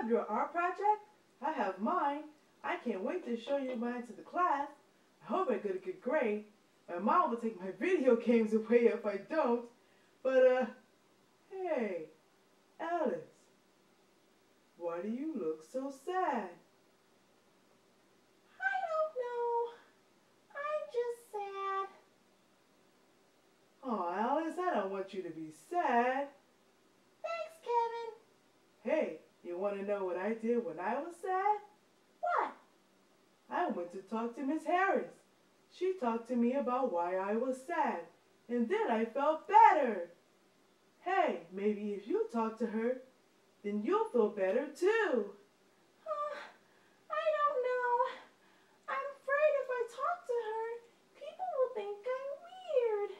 have your art project? I have mine. I can't wait to show you mine to the class. I hope I get a good grade. My mom will take my video games away if I don't. But, hey, Alice, why do you look so sad? I don't know. I'm just sad. Oh, Alice, I don't want you to be sad. Thanks, Kevin. Hey, you want to know what I did when I was sad? What? I went to talk to Miss Harris. She talked to me about why I was sad, and then I felt better. Hey, maybe if you talk to her, then you'll feel better too. I don't know. I'm afraid if I talk to her, people will think I'm weird.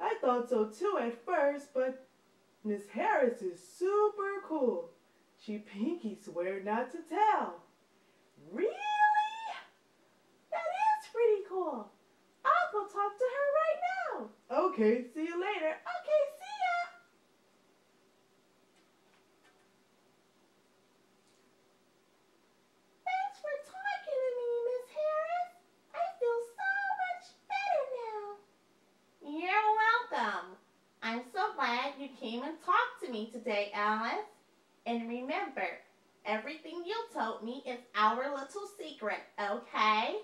I thought so too at first, but Miss Harris is super cool. She pinky swear not to tell. Really? That is pretty cool. I'll go talk to her right now. Okay, see you later. Okay, see ya. Thanks for talking to me, Miss Harris. I feel so much better now. You're welcome. I'm so glad you came and talked to me today, Alice. And remember, everything you told me is our little secret, okay?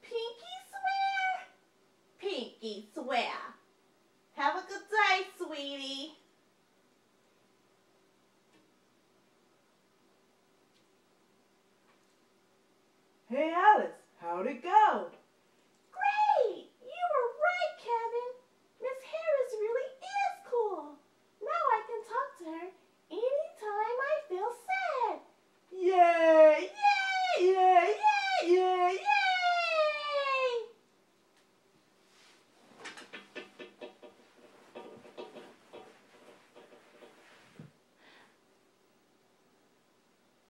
Pinky swear? Pinky swear.